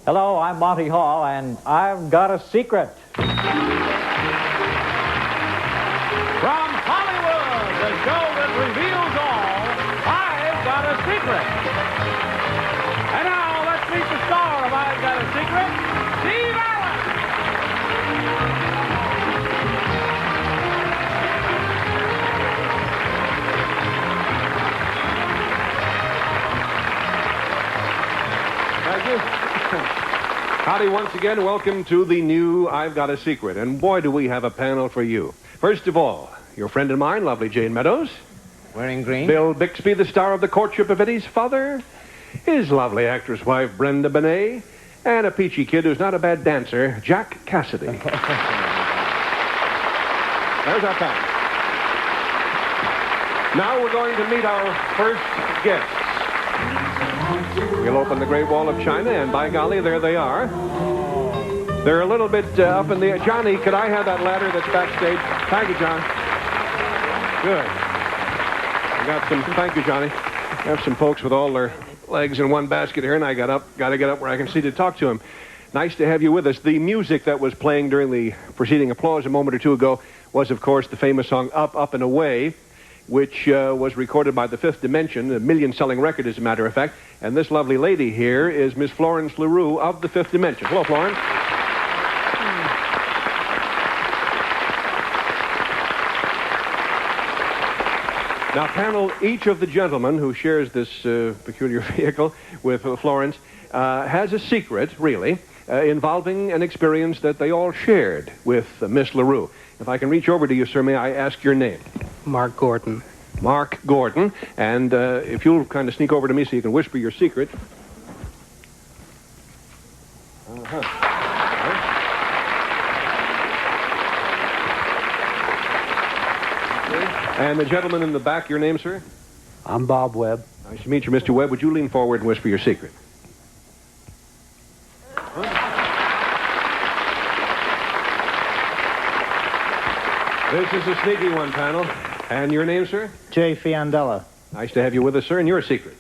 Hello, I'm Monty Hall, and I've got a secret. From Hollywood, the show that reveals all, I've got a secret. And now, let's meet the star of I've Got a Secret, Steve Allen. Thank you. Howdy once again. Welcome to the new I've Got a Secret. And boy, do we have a panel for you. First of all, your friend and mine, lovely Jane Meadows. Wearing green. Bill Bixby, the star of The Courtship of Eddie's Father. His lovely actress wife, Brenda Benet. And a peachy kid who's not a bad dancer, Jack Cassidy. There's our panel. Now we're going to meet our first guest. We'll open the Great Wall of China, and by golly, there they are. They're a little bit up in the air. Johnny, could I have that ladder that's backstage? Thank you, John. Good. I got some. Thank you, Johnny. I have some folks with all their legs in one basket here, and I got to get up where I can see to talk to them. Nice to have you with us. The music that was playing during the preceding applause a moment or two ago was, of course, the famous song Up, Up, and Away, which was recorded by the Fifth Dimension, a million-selling record, as a matter of fact. And this lovely lady here is Miss Florence LaRue of the Fifth Dimension. Hello, Florence. Now, panel, each of the gentlemen who shares this peculiar vehicle with Florence has a secret, really, involving an experience that they all shared with Miss LaRue. If I can reach over to you, sir, may I ask your name? Mark Gordon. Mark Gordon. And if you'll kind of sneak over to me so you can whisper your secret. And the gentleman in the back, your name, sir? I'm Bob Webb. Nice to meet you, Mr. Webb. Would you lean forward and whisper your secret? This is a sneaky one, panel. And your name, sir? Jay Fiandella. Nice to have you with us, sir. And your secret?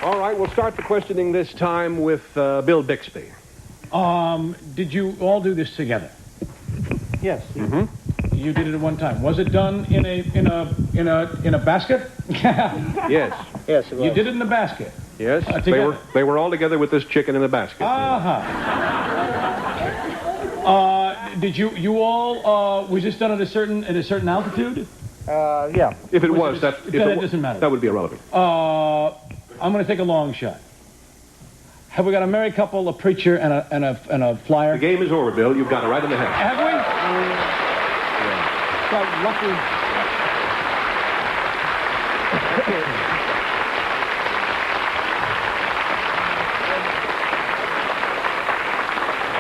All right, we'll start the questioning this time with Bill Bixby. Did you all do this together? Yes. Mm-hmm. You did it at one time. Was it done in a basket? Yes. Yes, it was. You did it in a basket. Yes. Together. They were all together with this chicken in a basket. Did you all was this done at a certain altitude? Yeah. If it was, it doesn't matter. That would be irrelevant. I'm going to take a long shot. Have we got a married couple, a preacher, and a flyer? The game is over, Bill. You've got it right in the head. Have we? So lucky.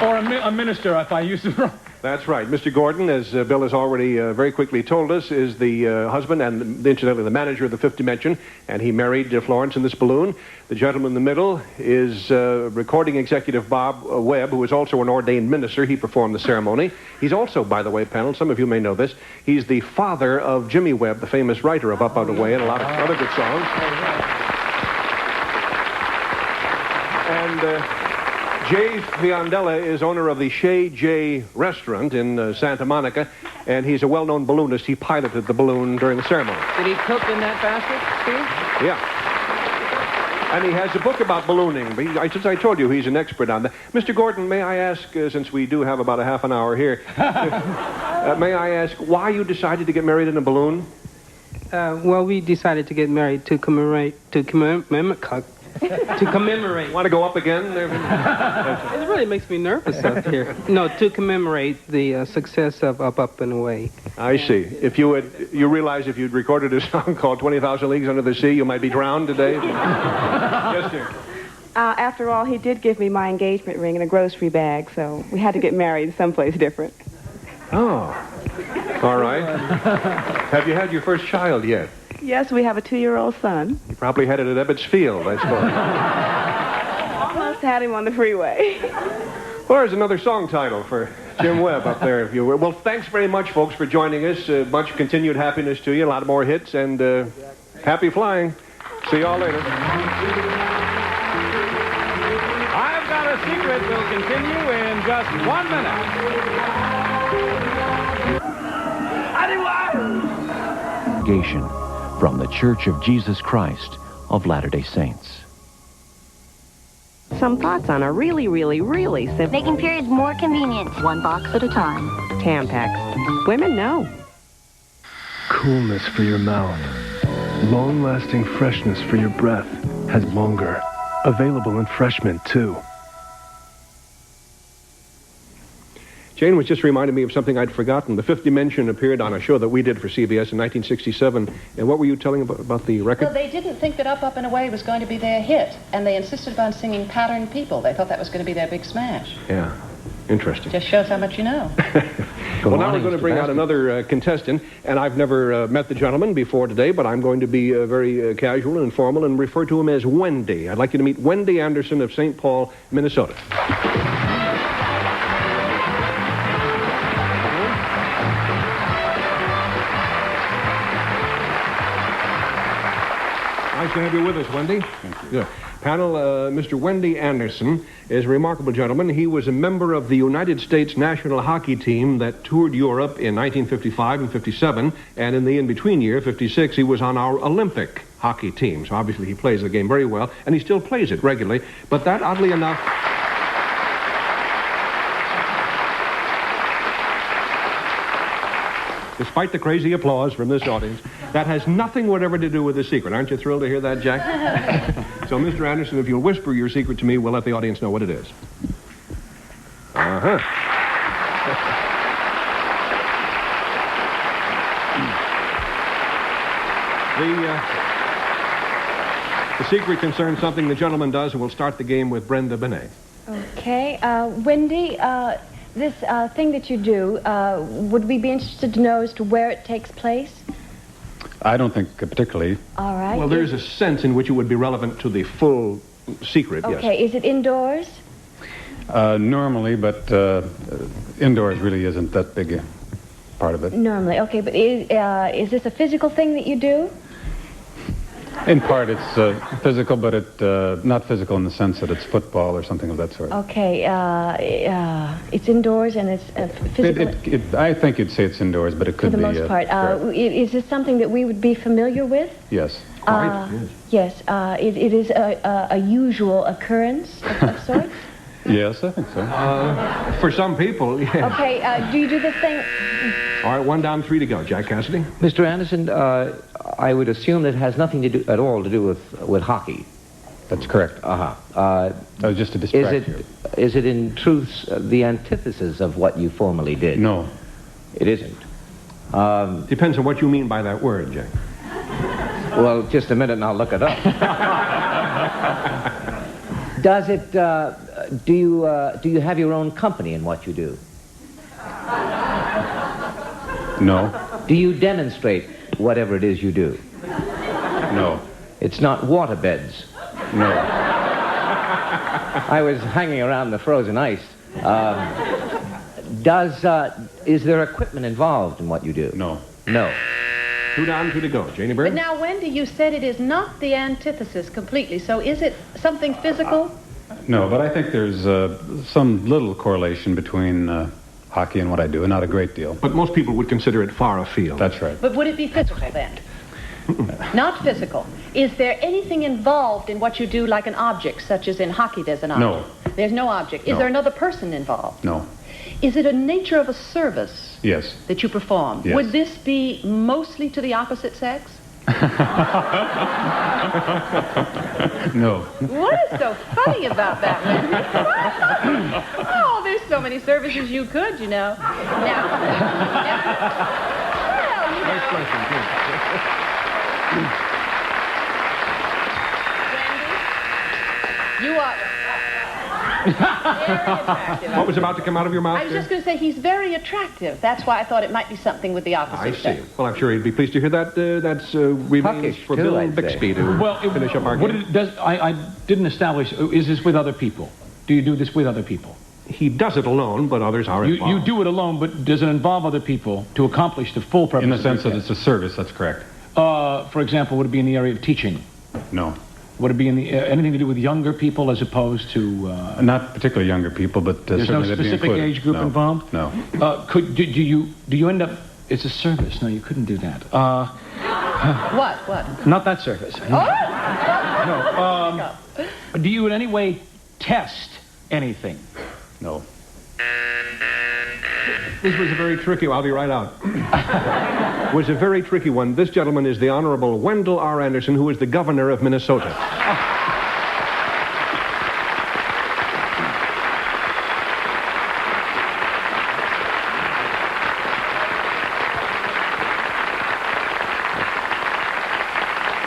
Or a minister, if I used it wrong. That's right. Mr. Gordon, as Bill has already very quickly told us, is the husband and, incidentally, the manager of the Fifth Dimension, and he married Florence in this balloon. The gentleman in the middle is recording executive Bob Webb, who is also an ordained minister. He performed the ceremony. He's also, by the way, panel, some of you may know this, he's the father of Jimmy Webb, the famous writer of Up, Out, Away, and a lot of other good songs. And Jay Fiandella is owner of the Chez J restaurant in Santa Monica, and he's a well-known balloonist. He piloted the balloon during the ceremony. Did he cook in that basket, Steve? Yeah. And he has a book about ballooning. Since I told you, he's an expert on that. Mr. Gordon, may I ask, since we do have about a half an hour here, may I ask why you decided to get married in a balloon? Well, we decided to get married to commemorate. Want to go up again? It really makes me nervous up here. No, to commemorate the success of Up, Up, and Away. I see. If you realize if you'd recorded a song called 20,000 Leagues Under the Sea, you might be drowned today? Yes, dear. After all, he did give me my engagement ring in a grocery bag, so we had to get married someplace different. Oh. All right. Have you had your first child yet? Yes, we have a 2-year-old son. You probably had it at Ebbets Field, I suppose. Almost had him on the freeway. Well, there's another song title for Jim Webb up there, if you will. Well, thanks very much, folks, for joining us. Much continued happiness to you, a lot more hits, and happy flying. See y'all later. I've Got a Secret will continue in just 1 minute. From the Church of Jesus Christ of Latter-day Saints. Some thoughts on a really simple... Making periods more convenient. One box at a time. Tampax. Women know. Coolness for your mouth. Long-lasting freshness for your breath. Has longer. Available in Fresh Mint, too. Jane was just reminding me of something I'd forgotten. The Fifth Dimension appeared on a show that we did for CBS in 1967. And what were you telling about the record? Well, they didn't think that Up, Up, and Away was going to be their hit, and they insisted upon singing Pattern People. They thought that was going to be their big smash. Yeah, interesting. Just shows how much you know. Well, now we're going to bring out another contestant, and I've never met the gentleman before today, but I'm going to be very casual and informal and refer to him as Wendy. I'd like you to meet Wendy Anderson of St. Paul, Minnesota. Nice to have you with us, Wendy. Thank you. Good. Panel, Mr. Wendy Anderson is a remarkable gentleman. He was a member of the United States national hockey team that toured Europe in 1955 and 57, and in the in-between year, 56, he was on our Olympic hockey team. So obviously he plays the game very well, and he still plays it regularly. But that, oddly enough... despite the crazy applause from this audience, that has nothing whatever to do with the secret. Aren't you thrilled to hear that, Jack? So, Mr. Anderson, if you'll whisper your secret to me, we'll let the audience know what it is. Uh-huh. The secret concerns something the gentleman does, and we'll start the game with Brenda Benet. Okay. Wendy, this thing that you do, would we be interested to know as to where it takes place? I don't think particularly. All right. Well, there's a sense in which it would be relevant to the full secret, yes. Okay, is it indoors? Normally, but indoors really isn't that big a part of it. Normally, okay, but is this a physical thing that you do? In part, it's physical, but not physical in the sense that it's football or something of that sort. Okay, it's indoors and it's physical. I think you'd say it's indoors, but it could be. For the most part. Is this something that we would be familiar with? Yes. Yes. It is a usual occurrence of sorts? Yes, I think so. For some people, yeah. Okay, do you do this thing? All right, 1 down, 3 to go. Jack Cassidy? Mr. Anderson, I would assume that it has nothing to do at all to do with hockey. That's correct. Uh-huh. That was just to distract you. Is it in truth the antithesis of what you formerly did? No. It isn't. Depends on what you mean by that word, Jack. Well, just a minute and I'll look it up. Does it, do you have your own company in what you do? No. Do you demonstrate whatever it is you do? No. It's not waterbeds? No. I was hanging around the frozen ice. Is there equipment involved in what you do? No. No. 2 down, 2 to go. Janie Bird? But now, Wendy, you said it is not the antithesis completely, so is it something physical? No, but I think there's some little correlation between hockey and what I do, and not a great deal. But most people would consider it far afield. That's right. But would it be physical then? Not physical. Is there anything involved in what you do like an object, such as in hockey there's an object? No. There's no object. Is No. there another person involved? No. Is it a nature of a service Yes. that you perform? Yes. Would this be mostly to the opposite sex? No. What is so funny about that, Wendy? Oh, there's so many services you could, you know. Now, Nice question, too. Wendy, you are very attractive. What was about to come out of your mouth I was there? just going to say he's very attractive. That's why I thought it might be something with the opposite I see. sex. Well, I'm sure he'd be pleased to hear that. That's remains Puckish, for too, Bill I'd say. Bixby to finish up our game. I didn't establish, is this with other people? Do you do this with other people? he does it alone, but others are involved. You do it alone, but does it involve other people to accomplish the full purpose? In the of sense your that it's a service, that's correct. For example, would it be in the area of teaching? No. Would it be in the anything to do with younger people as opposed to? Not particularly younger people, but there's no certainly specific age group involved. No. Do you end up? It's a service. No, you couldn't do that. What? Not that service. No. Do you in any way test anything? No. This was a very tricky one. I'll be right out. Was a very tricky one. This gentleman is the Honorable Wendell R. Anderson, who is the governor of Minnesota.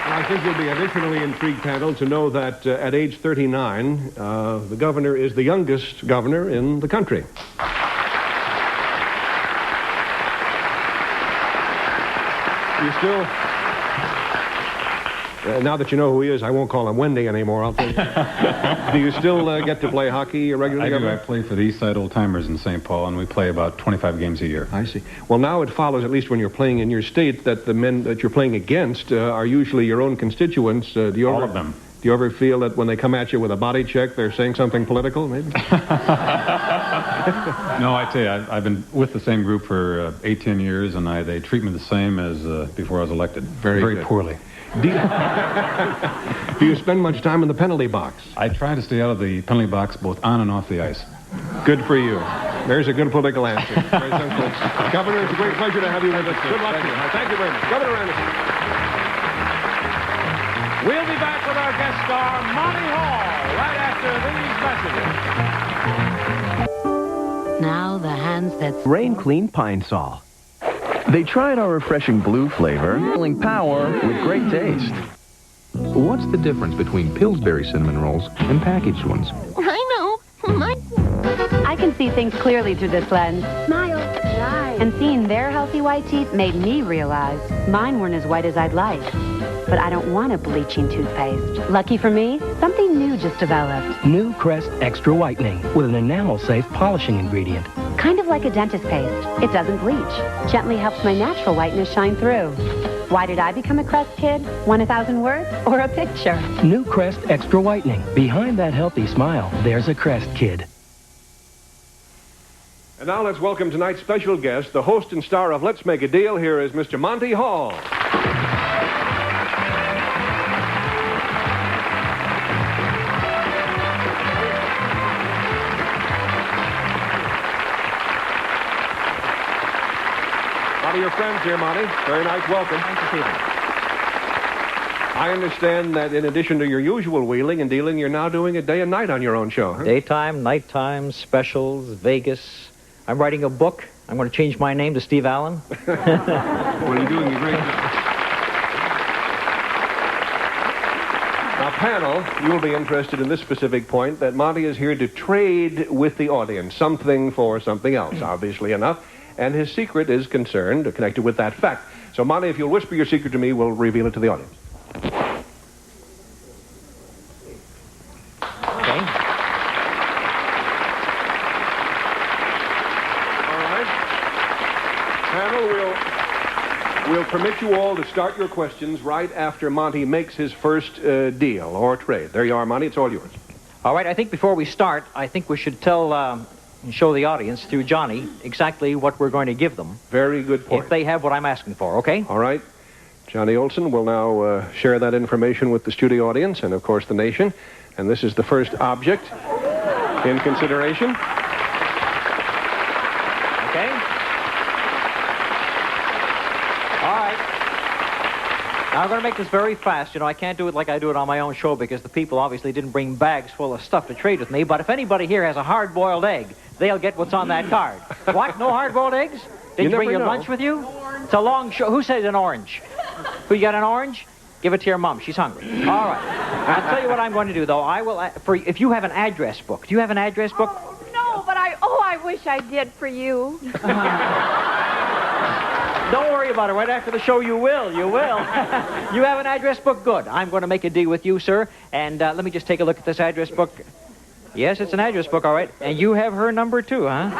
I think you'll be additionally intrigued, panel, to know that at age 39, the governor is the youngest governor in the country. You still... now that you know who he is, I won't call him Wendy anymore. I'll tell you. Do you still get to play hockey regularly? I do. I play for the East Side Old Timers in St. Paul, and we play about 25 games a year. I see. Well, now it follows, at least when you're playing in your state, that the men that you're playing against are usually your own constituents. All of them. Do you ever feel that when they come at you with a body check, they're saying something political, maybe? No, I tell you, I've been with the same group for 18 years, and they treat me the same as before I was elected. Very poorly. Do you spend much time in the penalty box? I try to stay out of the penalty box both on and off the ice. Good for you. There's a good political answer. Very sensible. Governor, it's a great pleasure to have you with us. Good luck to you. Thank you very much. Governor Anderson. We'll be back with our guest star, Monty Hall, right after these messages. Now the hands that... Rain Clean Pine Sol. They tried our refreshing blue flavor, filling power with great taste. What's the difference between Pillsbury cinnamon rolls and packaged ones? I know. I can see things clearly through this lens. Smile. Right. And seeing their healthy white teeth made me realize mine weren't as white as I'd like. But I don't want a bleaching toothpaste. Lucky for me, something new just developed. New Crest Extra Whitening with an enamel-safe polishing ingredient. Kind of like a dentist paste. It doesn't bleach. Gently helps my natural whiteness shine through. Why did I become a Crest kid? 1,000 words or a picture? New Crest Extra Whitening. Behind that healthy smile, there's a Crest kid. And now let's welcome tonight's special guest, the host and star of Let's Make a Deal. Here is Mr. Monty Hall. Your friends here, Monty. Very nice welcome. Thanks for seeing me. I understand that in addition to your usual wheeling and dealing, you're now doing it day and night on your own show, huh? Daytime, nighttime, specials, Vegas. I'm writing a book. I'm going to change my name to Steve Allen. Well, you're doing a great job. Now, panel, you'll be interested in this specific point, that Monty is here to trade with the audience, something for something else, obviously enough. And his secret is connected with that fact. So, Monty, if you'll whisper your secret to me, we'll reveal it to the audience. Okay. All right. Panel, we'll permit you all to start your questions right after Monty makes his first deal or trade. There you are, Monty. It's all yours. All right. I think before we start, I think we should tell... and show the audience through Johnny exactly what we're going to give them. Very good point. If they have what I'm asking for, okay? All right. Johnny Olson will now share that information with the studio audience and, of course, the nation. And this is the first object in consideration. Okay. All right. Now, I'm going to make this very fast. You know, I can't do it like I do it on my own show because the people obviously didn't bring bags full of stuff to trade with me. But if anybody here has a hard-boiled egg, they'll get what's on that card. What? No hard-boiled eggs? Did you bring your lunch with you? It's a long show. Who said an orange? Who, you got an orange? Give it to your mom. She's hungry. All right. I'll tell you what I'm going to do, though. I will, if you have an address book. Do you have an address book? No, but I wish I did for you. Don't worry about it. Right after the show, you will. You will. You have an address book? Good. I'm going to make a deal with you, sir. And let me just take a look at this address book. Yes, it's an address book, all right. And you have her number, too, huh?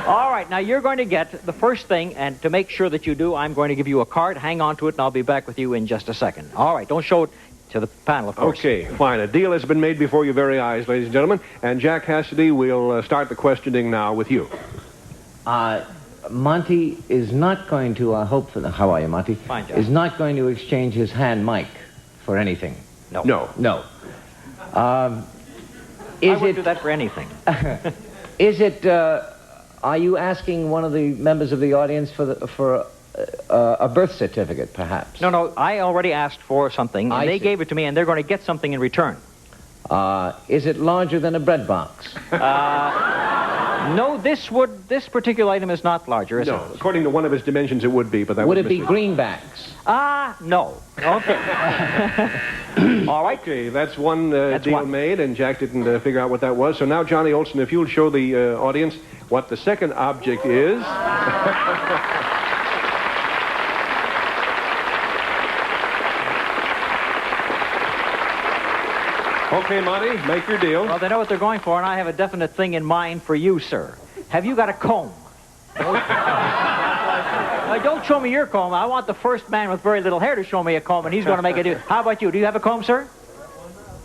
All right, now you're going to get the first thing, and to make sure that you do, I'm going to give you a card. Hang on to it, and I'll be back with you in just a second. All right, don't show it to the panel, of course. Okay, fine. A deal has been made before your very eyes, ladies and gentlemen. And Jack Cassidy, we'll start the questioning now with you. Monty is not going to, how are you, Monty? Fine, Jack. Is not going to exchange his hand mic for anything. No. No. I wouldn't do that for anything. Is it, are you asking one of the members of the audience for a birth certificate, perhaps? No, I already asked for something, and they gave it to me, and they're going to get something in return. Is it larger than a bread box? No, this particular item is not larger, is it? No, according to one of his dimensions, it would be, but that would it be greenbacks? No. Okay. All right. Okay, that's one deal made, and Jack didn't figure out what that was. So now, Johnny Olson, if you'll show the audience what the second object is. Okay, Monty, make your deal. Well, they know what they're going for, and I have a definite thing in mind for you, sir. Have you got a comb? Don't show me your comb. I want the first man with very little hair to show me a comb, and he's going to make a deal. How about you? Do you have a comb, sir?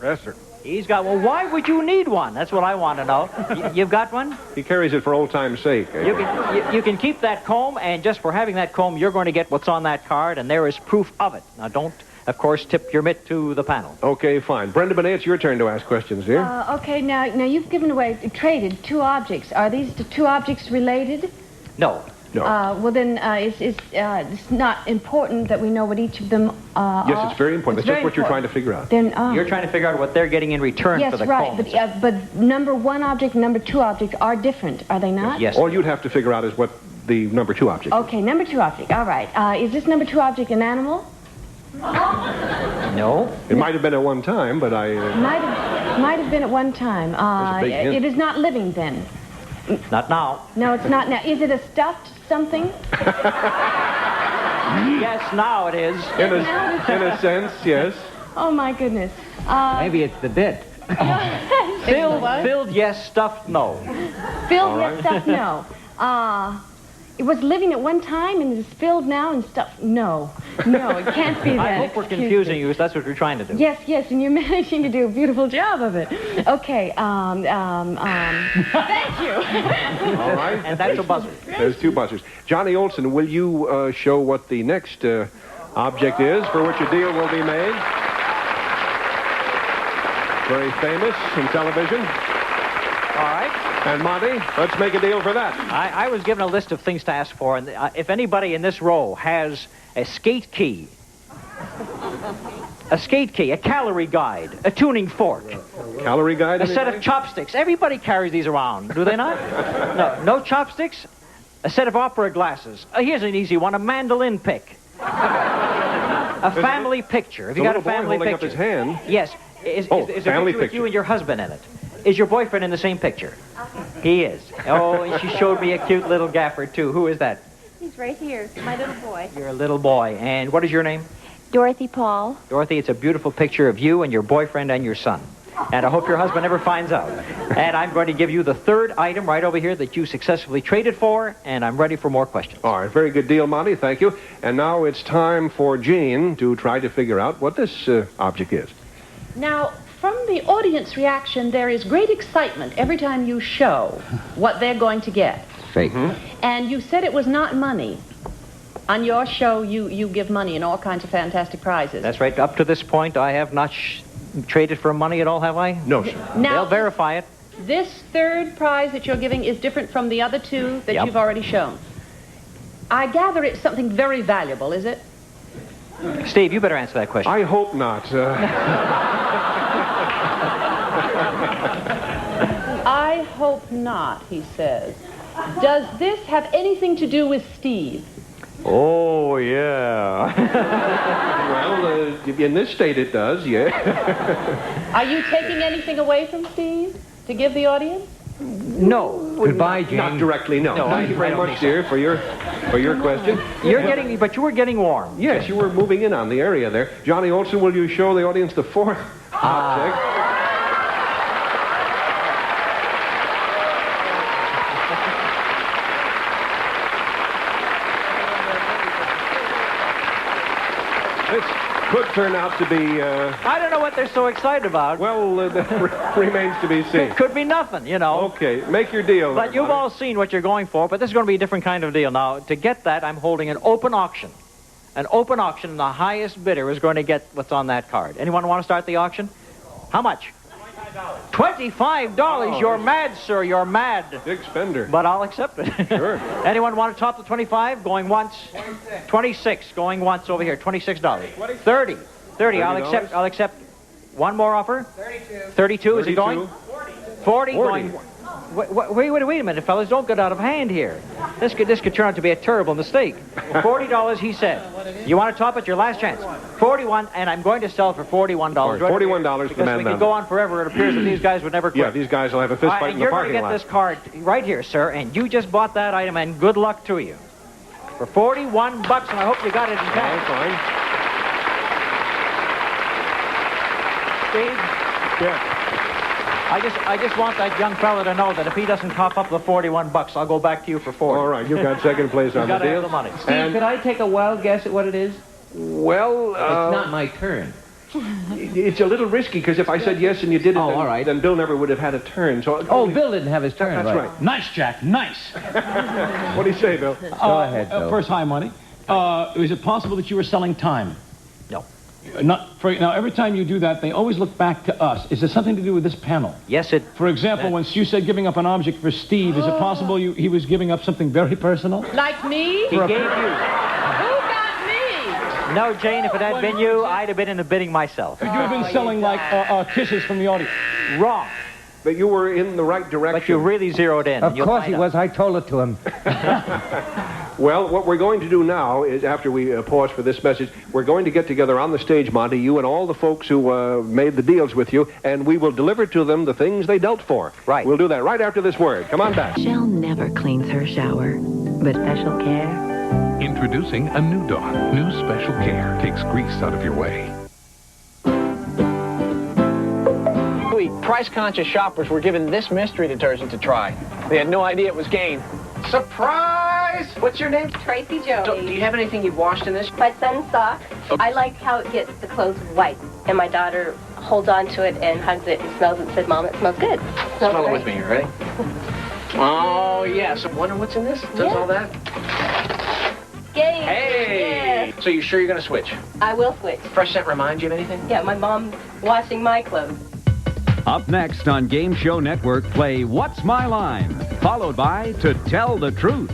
Yes, sir. He's got... Well, why would you need one? That's what I want to know. You've got one? He carries it for old time's sake. You can keep that comb, and just for having that comb, you're going to get what's on that card, and there is proof of it. Now, don't... Of course, tip your mitt to the panel. Okay, fine. Brenda Bonet, it's your turn to ask questions, dear. Okay, now you've traded two objects. Are these two objects related? No. Well, then it's not important that we know what each of them are. Yes, it's very important. That's just what you're trying to figure out. Then, you're trying to figure out what they're getting in return for the comb. Yes, right. But number one object and number two object are different, are they not? Yes. All you'd have to figure out is what the number two object is. Okay, number two object. All right. Is this number two object an animal? No. It might have been at one time, but Might have been at one time. There's a big hint. It is not living then. Not now. No, it's not now. Is it a stuffed something? Yes, now it is. In a sense, yes. Oh, my goodness. Maybe it's the bit. Filled, yes. Stuffed, no. Filled, yes. Stuffed, no. It was living at one time and is filled now and stuffed. No, it can't be that. I hope we're confusing you, because that's what we're trying to do. Yes, and you're managing to do a beautiful job of it. Okay, thank you. All right. And that's a buzzer. There's two buzzers. Johnny Olson, will you show what the next object is for which a deal will be made? Very famous in television. All right. And Monty, let's make a deal for that. I was given a list of things to ask for, and if anybody in this row has a skate key, a calorie guide, a tuning fork, calorie guide, a set of chopsticks. Everybody carries these around, do they not? No chopsticks. A set of opera glasses. Here's an easy one: a mandolin pick, a family picture. Have you got a family holding picture? Up his hand. Yes. Is there a picture with you and your husband in it? Is your boyfriend in the same picture? He is. Oh, and she showed me a cute little gaffer, too. Who is that? He's right here, my little boy. You're a little boy. And what is your name? Dorothy Paul. Dorothy, it's a beautiful picture of you and your boyfriend and your son. And I hope your husband never finds out. And I'm going to give you the third item right over here that you successfully traded for, and I'm ready for more questions. All right, very good deal, Monty. Thank you. And now it's time for Jean to try to figure out what this object is. Now, from the audience reaction, there is great excitement every time you show what they're going to get. Fake. And you said it was not money. On your show, you give money and all kinds of fantastic prizes. That's right. Up to this point, I have not traded for money at all, have I? No, sir. Now, they'll verify it. This third prize that you're giving is different from the other two that Yep. you've already shown. I gather it's something very valuable, is it? Steve, you better answer that question. I hope not. I hope not, he says. Does this have anything to do with Steve? Oh, yeah. Well, in this state it does, yeah. Are you taking anything away from Steve to give the audience? No. Goodbye, Jane. Not directly, no. No, Thank you I very don't much, think so. dear, for your question. But you were getting warm. Yes, you were moving in on the area there. Johnny Olson, will you show the audience the fourth object? could turn out to be... I don't know what they're so excited about. Well, that remains to be seen. Could be nothing, you know. Okay, make your deal. But you've all seen what you're going for, but this is going to be a different kind of deal. Now, to get that, I'm holding an open auction. An open auction, and the highest bidder is going to get what's on that card. Anyone want to start the auction? How much? $25. $25. You're mad, sir. You're mad. Big spender. But I'll accept it. Sure. Anyone want to top the 25? Going once. 26. Going once over here. $26. 30. 30. I'll accept. One more offer. 32. Is it going? 40. Going. Wait a minute, fellas. Don't get out of hand here. This could turn out to be a terrible mistake. $40, he said. You want to top it? Your last chance. 41, and I'm going to sell it for $41. $41 for the man we down could go on forever. It appears that these guys would never quit. Yeah, these guys will have a fist fight in the parking lot. You're going to get this card right here, sir, and you just bought that item, and good luck to you. For $41, and I hope you got it in cash. Fine. Steve? Yeah. I just want that young fella to know that if he doesn't cough up the $41, I'll go back to you for 40. All right, you've got second place on the deal. You got to have the money. Steve, could I take a wild guess at what it is? Well, it's not my turn. It's a little risky because if I said yes and you did it, all right. then Bill never would have had a turn. So Bill didn't have his turn. That's right. Nice, Jack. Nice. What do you say, Bill? Go ahead, Bill. First, hi, Monty. Is it possible that you were selling time? No. Now, every time you do that, they always look back to us. Is there something to do with this panel? Yes, it... For example, when you said giving up an object for Steve, is it possible he was giving up something very personal? Like me? He gave you... Who got me? No, Jane, if it had been you, I'd have been in the bidding myself. Could you have been selling, kisses from the audience? Wrong. But you were in the right direction. But you really zeroed in. Of course he was. I told it to him. Well, what we're going to do now is, after we pause for this message, we're going to get together on the stage, Monty, you and all the folks who made the deals with you, and we will deliver to them the things they dealt for. Right. We'll do that right after this word. Come on back. Shell never cleans her shower, but special care. Introducing a new Dawn. New Special Care takes grease out of your way. Price-conscious shoppers were given this mystery detergent to try. They had no idea it was Gain. Surprise! What's your name? Tracy Jones. Do you have anything you've washed in this? My son's socks. I like how it gets the clothes white. And my daughter holds on to it and hugs it and smells it and said, Mom, it smells good. Smell it with me, you ready? Oh, yes. I wonder what's in this. Does all that? Gain. Hey! Yes. So you sure you're going to switch? I will switch. Fresh Scent reminds you of anything? Yeah, my mom's washing my clothes. Up next on Game Show Network, play What's My Line? Followed by To Tell the Truth.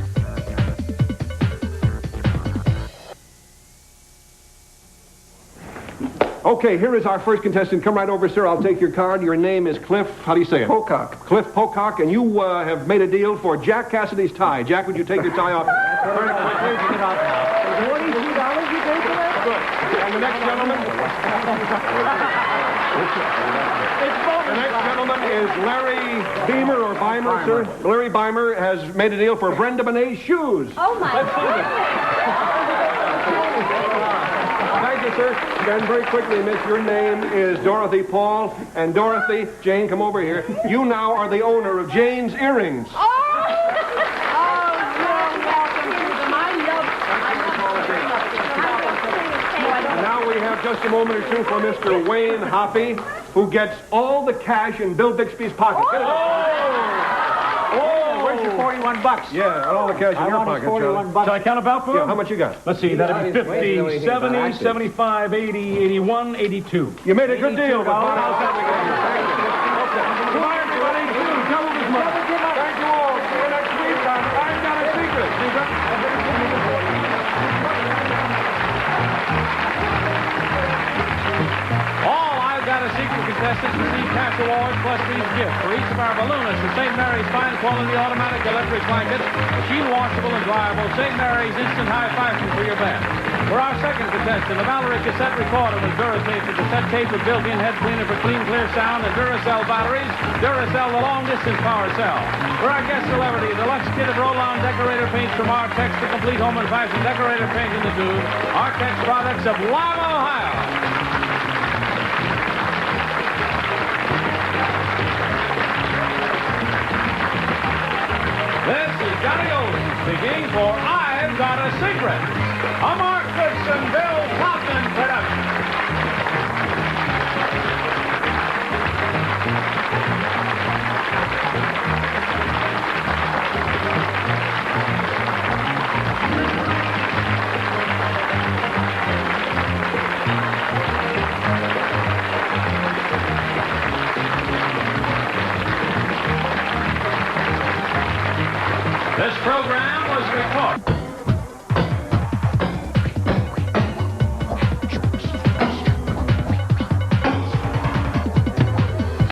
Okay, here is our first contestant. Come right over, sir. I'll take your card. Your name is Cliff. How do you say it? Pocock. Cliff Pocock, and you have made a deal for Jack Cassidy's tie. Jack, would you take your tie off? Very quickly. Take it off now. $42 you paid for that? Good. And the next gentleman? The next gentleman is Larry Beamer, or Beimer, sir. Larry Beimer has made a deal for Brenda Bonet's shoes. Oh, my goodness. Thank you, sir. And very quickly, miss, your name is Dorothy Paul. And Dorothy, Jane, come over here. You now are the owner of Jane's Earrings. And now we have just a moment or two for Mr. Wayne Hoppy, who gets all the cash in Bill Bixby's pocket. Where's your $41? Yeah, all the cash in your pocket, Charlie. Shall I count about for Yeah, him? how much you got? Let's see, that'd be 50, 70, 75, 80, 81, 82. You made a good deal, Bob. Goodbye, everybody. Double this money. Thank you all. See you next week on I've Got a Secret. All I've Got a Secret contestants receive cash awards plus these gifts. For each of our balloonists, the St. Mary's fine quality automatic electric blankets, machine washable and dryable, St. Mary's instant high fashion for your bed. For our second contestant, the Valerie cassette recorder with Duratape, the cassette tape with built-in head cleaner for clean, clear sound, and Duracell batteries, Duracell the long-distance power cell. For our guest celebrity, the Lux kit of roll-on decorator paints from Artex, the complete home and fashion decorator paint in the tube, Artex products of Lima, Ohio. This is Johnny Olsen speaking for I've Got a Secret, a Mark Goodson, Bill Kaufman production. This program was recorded.